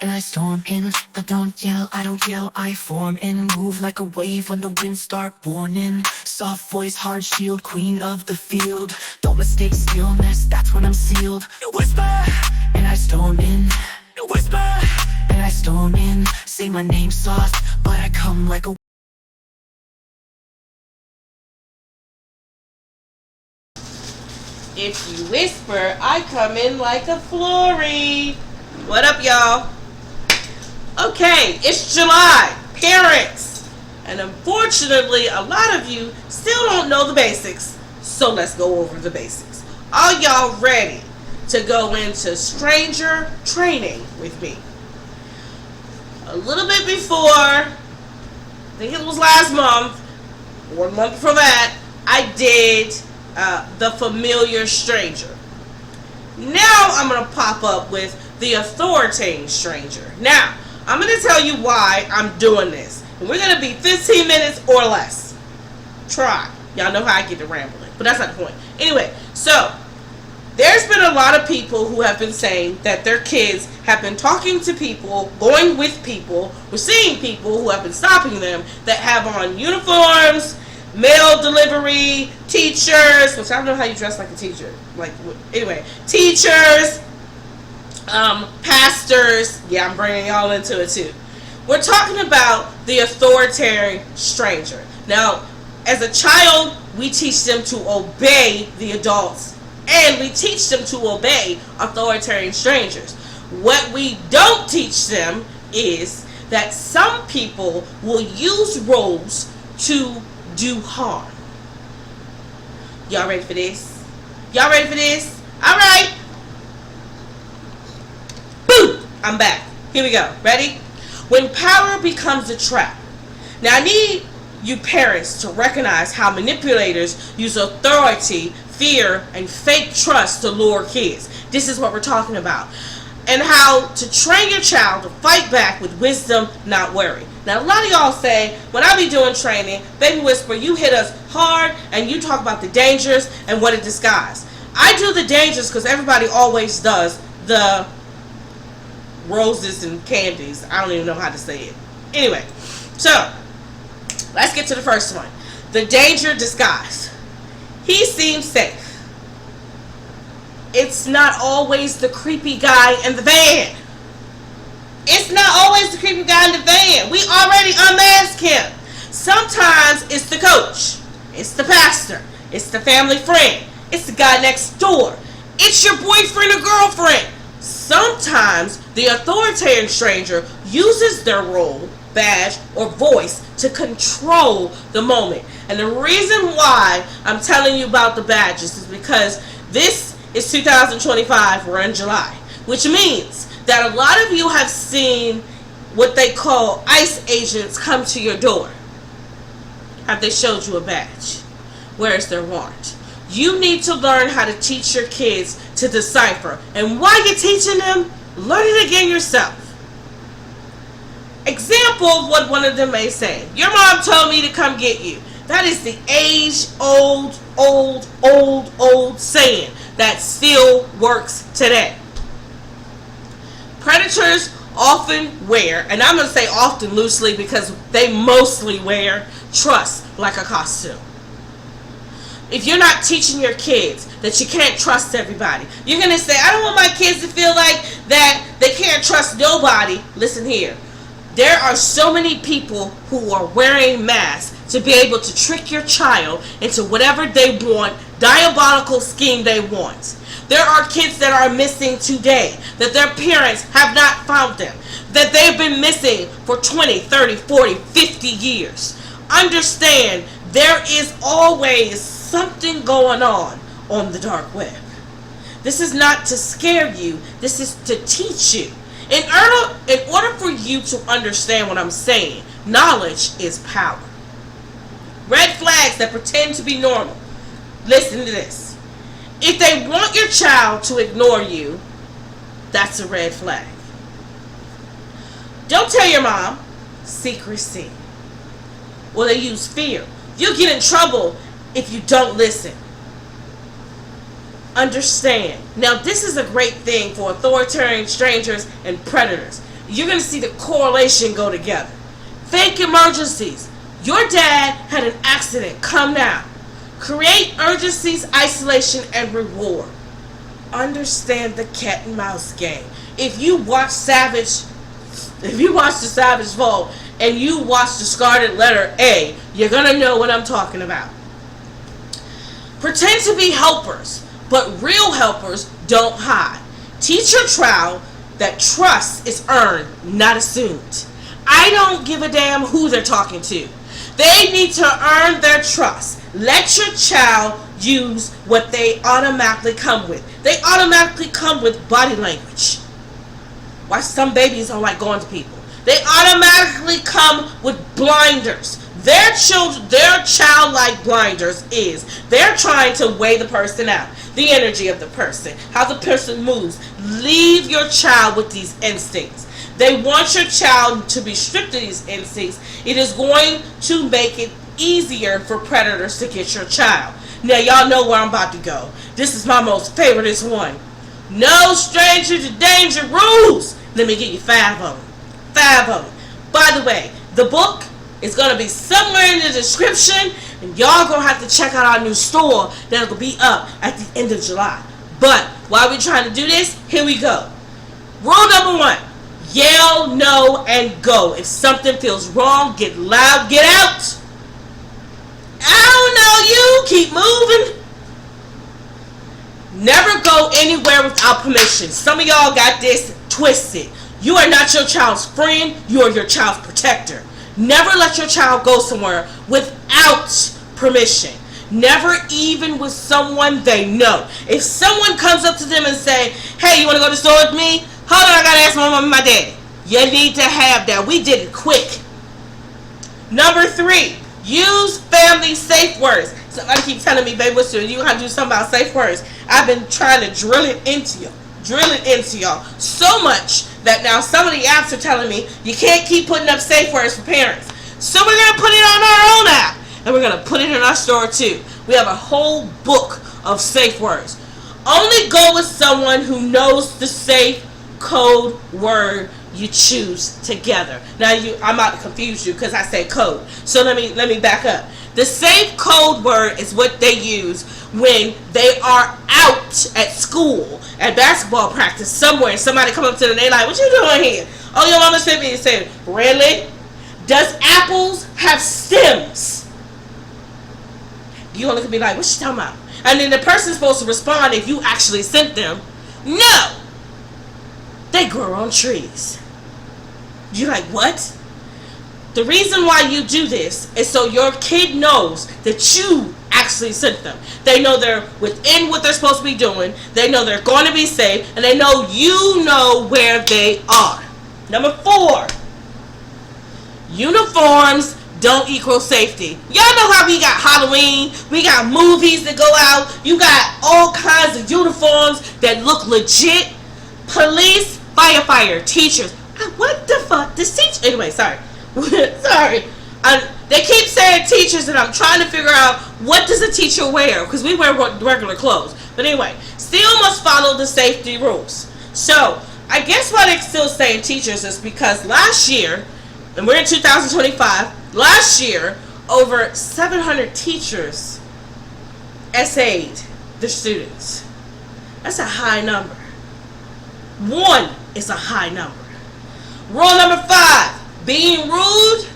and I storm in. I don't yell, I form in. Move like a wave when the winds start warning. Soft voice, hard shield, queen of the field. Don't mistake stillness, that's when I'm sealed. You whisper, and I storm in. You whisper, and I storm in. Say my name soft, but I come like a... If you whisper, I come in like a flurry. What up, y'all? Okay, it's July. Parents. And unfortunately, a lot of you still don't know the basics. So let's go over the basics. Are y'all ready to go into stranger training with me? A little bit before, I think it was last month, or the month before that, I did the familiar stranger. Now I'm going to pop up with the authoritarian stranger. Now, I'm going to tell you why I'm doing this. And we're going to be 15 minutes or less. Try. Y'all know how I get to rambling, but that's not the point. Anyway, so there's been a lot of people who have been saying that their kids have been talking to people, going with people, or seeing people who have been stopping them that have on uniforms, mail delivery, teachers, which I don't know how you dress like a teacher. Anyway, teachers, pastors. Yeah, I'm bringing y'all into it too. We're talking about the authoritarian stranger. Now, as a child, we teach them to obey the adults, and we teach them to obey authoritarian strangers. What we don't teach them is that some people will use roles to do harm. Y'all ready for this? Y'all ready for this? Alright. Boom! I'm back. Here we go. Ready? When power becomes a trap. Now I need you parents to recognize how manipulators use authority, fear, and fake trust to lure kids. This is what we're talking about. And how to train your child to fight back with wisdom, not worry. Now, a lot of y'all say, when I be doing training, Baby Whisper, you hit us hard and you talk about the dangers and what it disguises. I do the dangers because everybody always does the roses and candies. I don't even know how to say it. Anyway, so let's get to the first one. The danger disguise. He seems safe. It's not always the creepy guy in the van. It's not always the creepy guy in the van. We already unmasked him. Sometimes it's the coach. It's the pastor. It's the family friend. It's the guy next door. It's your boyfriend or girlfriend. Sometimes the authoritarian stranger uses their role, badge, or voice to control the moment. And the reason why I'm telling you about the badges is because this is 2025, we're in July, which means that a lot of you have seen what they call ICE agents come to your door. Have they showed you a badge? Where is their warrant? You need to learn how to teach your kids to decipher. And while you're teaching them, learn it again yourself. Example of what one of them may say. Your mom told me to come get you. That is the age-old saying that still works today. Predators often wear, and I'm going to say often loosely because they mostly wear, trust like a costume. If you're not teaching your kids that you can't trust everybody, you're going to say, I don't want my kids to feel like that they can't trust nobody. Listen here. There are so many people who are wearing masks to be able to trick your child into whatever they want, diabolical scheme they want. There are kids that are missing today, that their parents have not found them, that they've been missing for 20, 30, 40, 50 years. Understand, there is always something going on the dark web. This is not to scare you, this is to teach you. In order for you to understand what I'm saying, knowledge is power. Red flags that pretend to be normal. Listen to this. If they want your child to ignore you, that's a red flag. Don't tell your mom. Secrecy. Well, they use fear. You'll get in trouble if you don't listen. Understand. Now, this is a great thing for authoritarian strangers and predators. you're going to see the correlation go together. Fake emergencies. Your dad had an accident. Come now. Create urgencies, isolation, and reward. Understand the cat and mouse game. If you watch the Savage Vote and you watch the Scarlet Letter A, you're going to know what I'm talking about. Pretend to be helpers, but real helpers don't hide. Teach your child that trust is earned, not assumed. I don't give a damn who they're talking to. They need to earn their trust. Let your child use what they automatically come with. They automatically come with body language. Why some babies don't like going to people. They automatically come with blinders. Their childlike blinders is they're trying to weigh the person out, the energy of the person, how the person moves. Leave your child with these instincts. They want your child to be stripped of these instincts. It is going to make it easier for predators to get your child. Now y'all know where I'm about to go. This is my most favoriteest one. No stranger to danger rules. Let me give you 5 of them. 5 of them. By the way, the book is going to be somewhere in the description, and y'all going to have to check out our new store that will be up at the end of July. But while we're trying to do this, here we go. Rule number 1. Yell, no, and go. If something feels wrong, get loud, get out. I don't know you. Keep moving. Never go anywhere without permission. Some of y'all got this twisted. You are not your child's friend. You are your child's protector. Never let your child go somewhere without permission. Never even with someone they know. If someone comes up to them and say, hey, you want to go to the store with me? Hold on, I got to ask my mom and my daddy. You need to have that. We did it quick. Number 3, use family safe words. Somebody keep telling me, baby, you got to do something about safe words. I've been trying to drill it into y'all so much that now some of the apps are telling me you can't keep putting up safe words for parents. So we're going to put it on our own app, and we're going to put it in our store too. We have a whole book of safe words. Only go with someone who knows the safe code word you choose together. Now I'm about to confuse you because I say code. So let me back up. The safe code word is what they use when they are out at school, at basketball practice somewhere, and somebody come up to them and they like, what you doing here? Oh, your mama sent me and said, really? Does apples have stems? You only can be like, what you talking about? And then the person's supposed to respond if you actually sent them. No! They grow on trees. You're like, what? The reason why you do this is so your kid knows that you actually sent them. They know they're within what they're supposed to be doing. They know they're going to be safe. And they know you know where they are. Number 4. Uniforms don't equal safety. Y'all know how we got Halloween. We got movies that go out. You got all kinds of uniforms that look legit. Police, firefighter, teachers. What the fuck? This teacher. Anyway, sorry. Sorry. They keep saying teachers, and I'm trying to figure out what does a teacher wear, because we wear regular clothes. But anyway, still must follow the safety rules. So I guess why they're still saying teachers is because last year, and we're in 2025, last year over 700 teachers essayed the students. That's a high number. 1 is a high number. Rule number 5. Being rude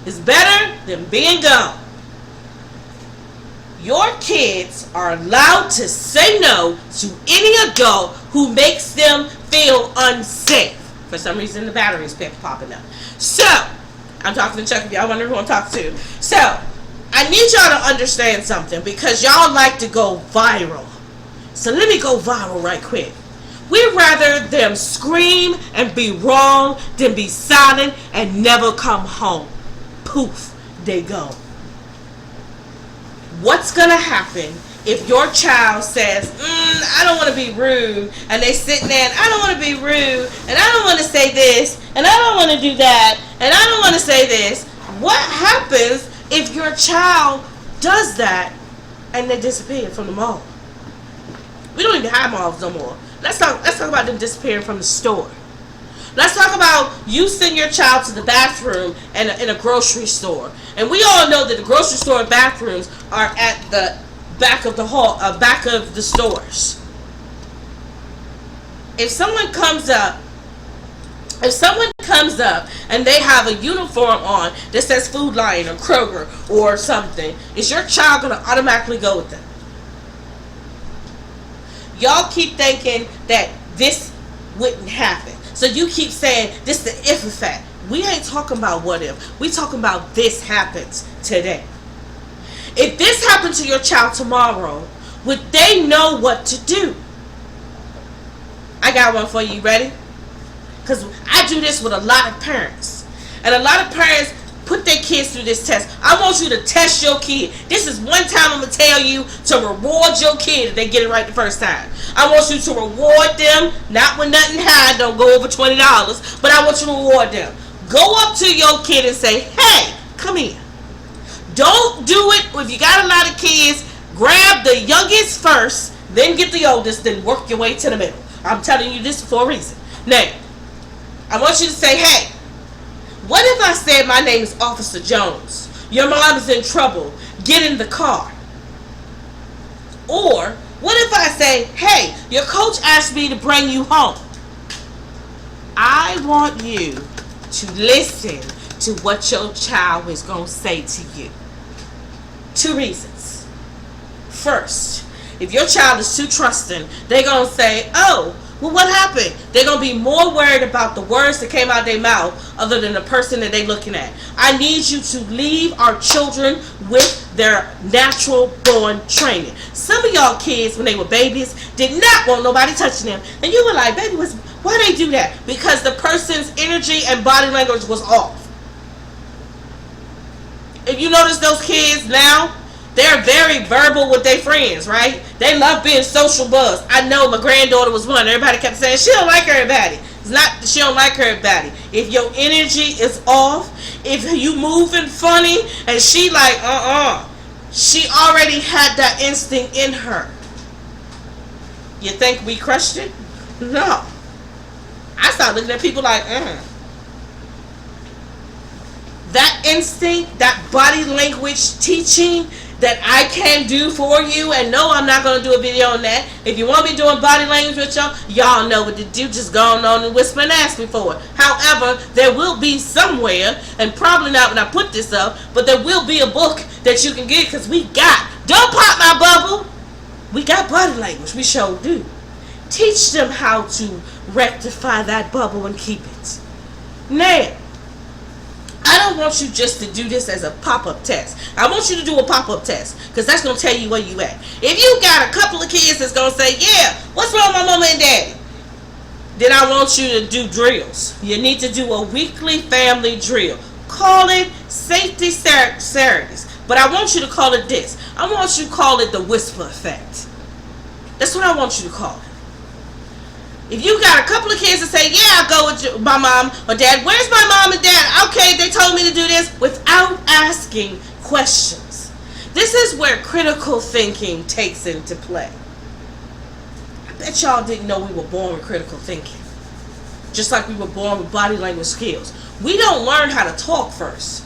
is better than being gone. Your kids are allowed to say no to any adult who makes them feel unsafe. For some reason, the batteries kept popping up. So, I'm talking to Chuck if y'all wonder who I'm talking to. So, I need y'all to understand something because y'all like to go viral. So, let me go viral right quick. We'd rather them scream and be wrong than be silent and never come home. Poof, they go. What's going to happen if your child says, I don't want to be rude, and they sitting there, I don't want to be rude, and I don't want to say this, and I don't want to do that, and I don't want to say this? What happens if your child does that and they disappear from the mall? We don't even have malls no more. Let's talk about them disappearing from the store. Let's talk about you send your child to the bathroom in a grocery store. And we all know that the grocery store bathrooms are at the back of the hall, back of the stores. If someone comes up and they have a uniform on that says Food Lion or Kroger or something, is your child going to automatically go with them? Y'all keep thinking that this wouldn't happen. So you keep saying this the if effect. We ain't talking about what if. We talking about this happens today. If this happened to your child tomorrow, would they know what to do? I got one for you. You ready? Because I do this with a lot of parents. And a lot of parents put their kids through this test. I want you to test your kid. This is one time I'm going to tell you to reward your kid if they get it right the first time. I want you to reward them, not when nothing high, don't go over $20, but I want you to reward them. Go up to your kid and say, hey, come here. Don't do it if you got a lot of kids. Grab the youngest first, then get the oldest, then work your way to the middle. I'm telling you this for a reason. Now, I want you to say, hey, what if I said my name is Officer Jones? Your mom is in trouble. Get in the car. Or what if I say, hey, your coach asked me to bring you home? I want you to listen to what your child is going to say to you. 2 reasons. First, if your child is too trusting, they're going to say, oh, well, what happened? They're going to be more worried about the words that came out their mouth other than the person that they're looking at. I need you to leave our children with their natural born training. Some of y'all kids, when they were babies, did not want nobody touching them. And you were like, baby, why they do that? Because the person's energy and body language was off. If you notice those kids now, they're very verbal with their friends, right? They love being social buzz. I know my granddaughter was one. Everybody kept saying, she don't like everybody. It's not that she don't like everybody. If your energy is off, if you moving funny, and she like, she already had that instinct in her. You think we crushed it? No. I started looking at people like, That instinct, that body language teaching that I can do for you, and no, I'm not going to do a video on that. If you want me doing body language with y'all know what to do. Just go on and whisper and ask me for it. However, there will be somewhere, and probably not when I put this up, but there will be a book that you can get, because we got, don't pop my bubble, we got body language. We sure do. Teach them how to rectify that bubble and keep it. Now, I don't want you just to do this as a pop-up test. I want you to do a pop-up test, because that's going to tell you where you at. If you got a couple of kids that's going to say, yeah, what's wrong with my mama and daddy? Then I want you to do drills. You need to do a weekly family drill. Call it safety Saturdays. But I want you to call it this. I want you to call it the whisper effect. That's what I want you to call it. If you got a couple of kids that say, yeah, I'll go with my mom or dad. Where's my mom and dad? Okay, they told me to do this, without asking questions. This is where critical thinking takes into play. I bet y'all didn't know we were born with critical thinking. Just like we were born with body language skills. We don't learn how to talk first.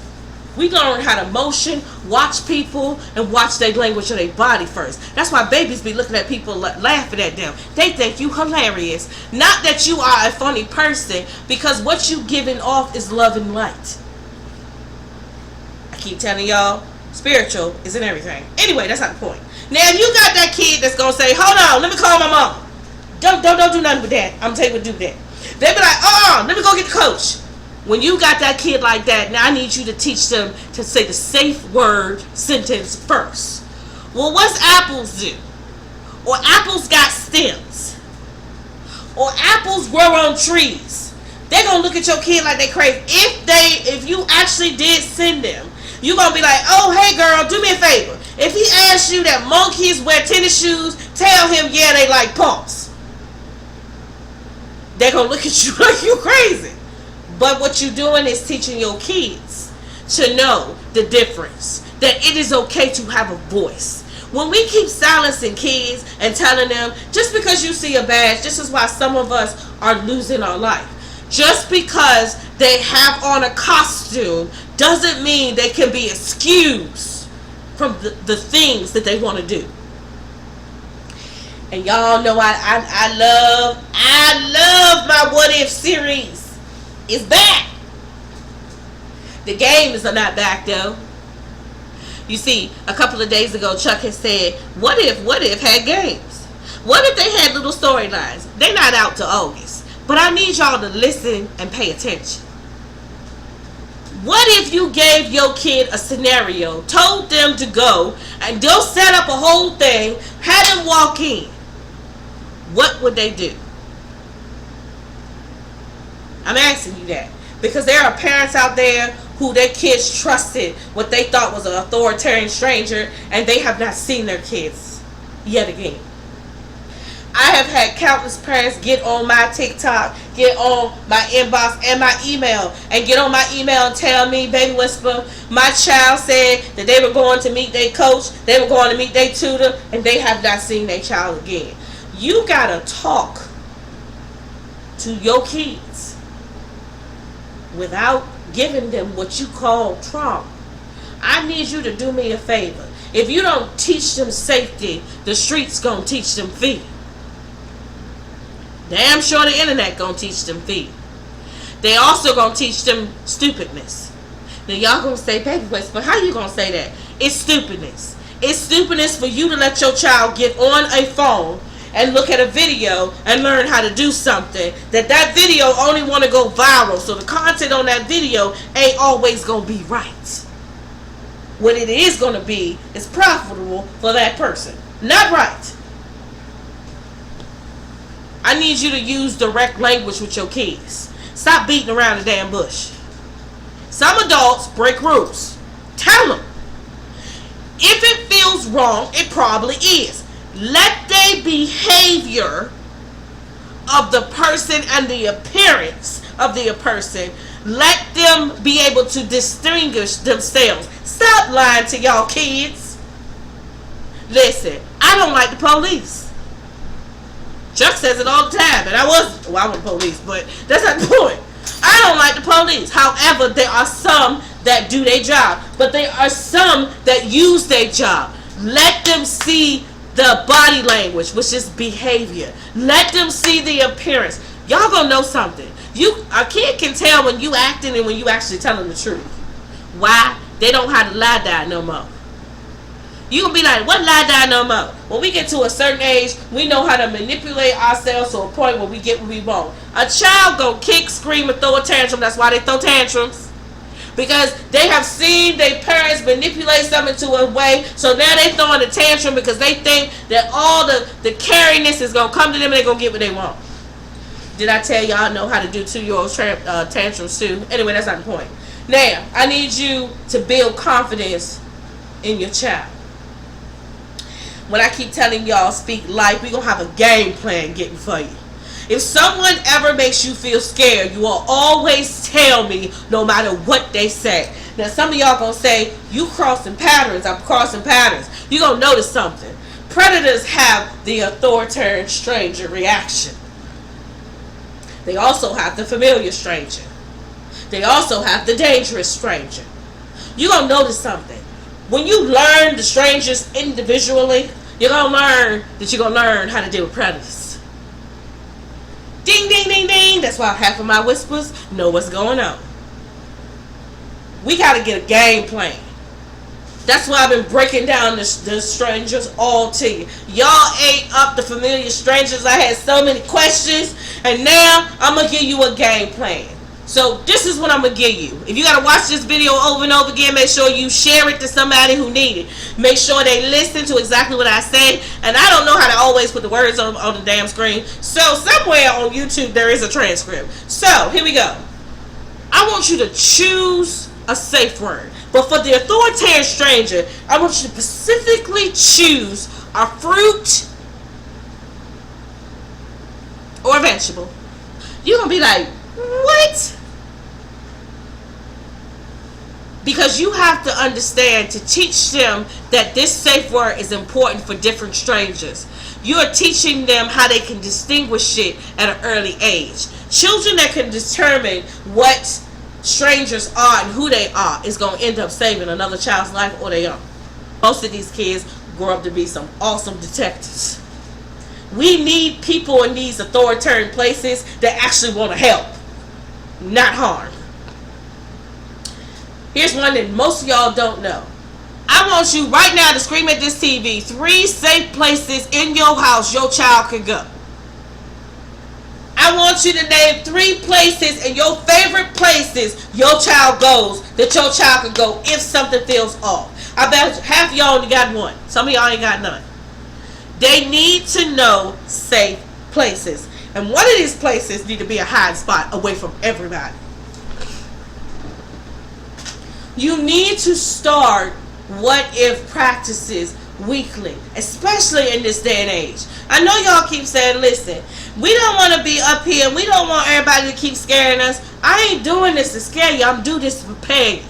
We learn how to motion, watch people, and watch their language of their body first. That's why babies be looking at people laughing at them. They think you hilarious. Not that you are a funny person, because what you giving off is love and light. I keep telling y'all, spiritual isn't everything. Anyway, that's not the point. Now, if you got that kid that's going to say, hold on, let me call my mom. Don't do nothing with that. I'm going to tell you what to do with that. They be like, let me go get the coach. When you got that kid like that, now I need you to teach them to say the safe word sentence first. Well, what's apples do? Or apples got stems. Or apples grow on trees. They're going to look at your kid like they crazy. If you actually did send them, you're going to be like, oh, hey, girl, do me a favor. If he asks you that monkeys wear tennis shoes, tell him, yeah, they like pumps. They're going to look at you like you crazy. But what you're doing is teaching your kids to know the difference. That it is okay to have a voice. When we keep silencing kids and telling them, just because you see a badge, this is why some of us are losing our life. Just because they have on a costume doesn't mean they can be excused from the things that they want to do. And y'all know I love my What If series. It's back. The games are not back though. You see, a couple of days ago, Chuck had said, what if had games? What if they had little storylines? They're not out till August. But I need y'all to listen and pay attention. What if you gave your kid a scenario, told them to go, and they'll set up a whole thing, had them walk in? What would they do? I'm asking you that. Because there are parents out there who their kids trusted what they thought was an authoritarian stranger, and they have not seen their kids yet again. I have had countless parents get on my TikTok, get on my inbox and my email, and get on my email and tell me, Baby Whisper, my child said that they were going to meet their coach, they were going to meet their tutor, and they have not seen their child again. You gotta talk to your kids without giving them what you call trauma. I need you to do me a favor. If you don't teach them safety, the streets gonna teach them fear. Damn sure the internet gonna teach them fear. They also gonna teach them stupidness. Now y'all gonna say, Baby Whisper, how you gonna say that? It's stupidness. It's stupidness for you to let your child get on a phone and look at a video and learn how to do something that video only want to go viral, so the content on that video ain't always gonna be right. What it is gonna be is profitable for that person, not right. I need you to use direct language with your kids. Stop beating around the damn bush. Some adults break rules. Tell them. If it feels wrong, it probably is. Let the behavior of the person and the appearance of the person, let them be able to distinguish themselves. Stop lying to y'all kids. Listen, I don't like the police. Chuck says it all the time, and I wasn't police, but that's not the point. I don't like the police. However, there are some that do their job, but there are some that use their job. Let them see the body language, which is behavior. Let them see the appearance. Y'all gonna know something. A kid can tell when you acting and when you actually telling the truth. Why? They don't have to lie die no more. You gonna be like, what lie die no more? When we get to a certain age, we know how to manipulate ourselves to a point where we get what we want. A child gonna kick, scream, and throw a tantrum. That's why they throw tantrums. Because they have seen their parents manipulate something to a way, so now they throwing a tantrum because they think that all the cariness is gonna come to them and they're gonna get what they want. Did I tell y'all know how to do 2-year-old tantrums too? Anyway, that's not the point. Now, I need you to build confidence in your child. When I keep telling y'all speak life, we're going to have a game plan getting for you. If someone ever makes you feel scared, you will always tell me no matter what they say. Now some of y'all going to say, you crossing patterns, I'm crossing patterns. You're going to notice something. Predators have the authoritarian stranger reaction. They also have the familiar stranger. They also have the dangerous stranger. You're going to notice something. When you learn the strangers individually, you're going to learn that you're going to learn how to deal with predators. Ding, ding, ding, ding. That's why half of my whispers know what's going on. We got to get a game plan. That's why I've been breaking down the strangers all to you. Y'all ate up the familiar strangers. I had so many questions, and now I'm going to give you a game plan. So this is what I'm going to give you. If you got to watch this video over and over again, make sure you share it to somebody who need it. Make sure they listen to exactly what I say. And I don't know how to always put the words on the damn screen. So somewhere on YouTube there is a transcript. So here we go. I want you to choose a safe word. But for the authoritarian stranger, I want you to specifically choose a fruit or a vegetable. You're going to be like, what? Because you have to understand to teach them that this safe word is important for different strangers. You are teaching them how they can distinguish it at an early age. Children that can determine what strangers are and who they are is going to end up saving another child's life or their own. Most of these kids grow up to be some awesome detectives. We need people in these authoritarian places that actually want to help, not harm. Here's one that most of y'all don't know. I want you right now to scream at this TV 3 safe places in your house your child can go. I want you to name 3 places and your favorite places your child goes that your child can go if something feels off. I bet half of y'all only got one. Some of y'all ain't got none. They need to know safe places. And one of these places need to be a hide spot away from everybody. You need to start what if practices weekly, especially in this day and age. I know y'all keep saying, listen, we don't want to be up here and we don't want everybody to keep scaring us. I ain't doing this to scare you. I'm doing this to prepare you.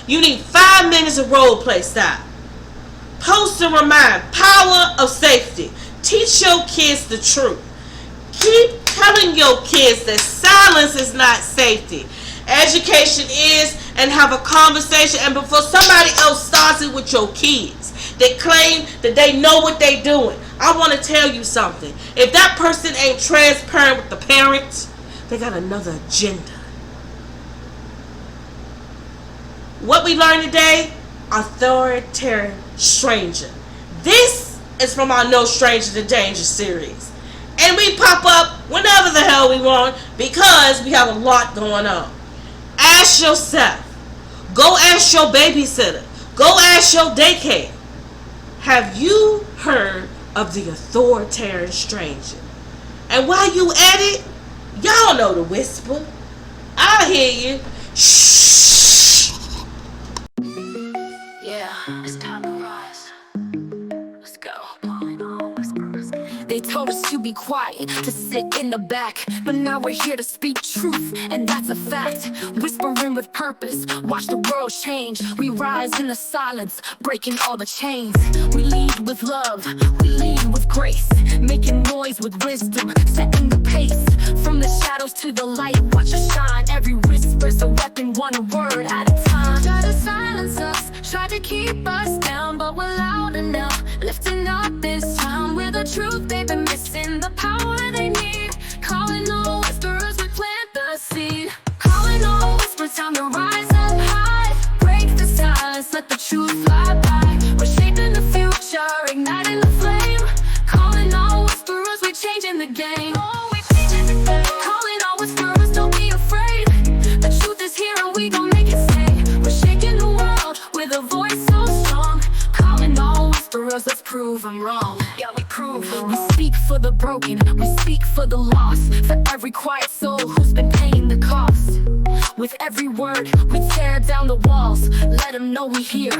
You need 5 minutes of role play style. Post and remind. Power of safety. Teach your kids the truth. Keep telling your kids that silence is not safety. Education is, and have a conversation, and before somebody else starts it with your kids, they claim that they know what they doing. I want to tell you something. If that person ain't transparent with the parents, they got another agenda. What we learned today, Authoritarian Stranger. This is from our No Stranger to Danger series. And we pop up whenever the hell we want because we have a lot going on. Ask yourself. Go ask your babysitter. Go ask your daycare. Have you heard of the Authoritarian Stranger? And while you at it, y'all know the whisper. I hear you. Shh. Yeah, it's time to rise. Let's go. They told us to be quiet, to sit in the back, but now we're here to speak truth, and that's a fact. Whispering with purpose, watch the world change. We rise in the silence, breaking all the chains. We lead with love, we lead with grace, making noise with wisdom, setting the pace. From the shadows to the light, watch us shine. Every whisper's a weapon, one word at a time. Try to silence us, try to keep us down, but we're loud enough, lifting up this town. We're the truth they've been missing, the power they need. Calling all whisperers, we plant the seed. Calling all whisperers, time to rise up high. Break the silence, let the truth fly by. We're shaping the future, igniting the flame. Calling all whisperers, we're changing the game. Oh, we're changing the game. Calling all whisperers, don't be afraid. The truth is here and we gon' make it stay. We're shaking the world with a voice so strong. Calling all whisperers, let's prove them wrong. Yeah, we prove them. We speak for the broken, we speak for the lost, for every quiet soul who's been paying the cost. With every word, we tear down the walls. Let them know we here,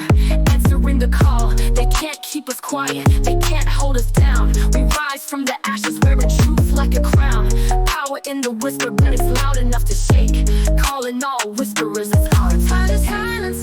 answering the call. They can't keep us quiet, they can't hold us down. We rise from the ashes, wearing truth like a crown. Power in the whisper, but it's loud enough to shake. Calling all whisperers, it's our time to silence.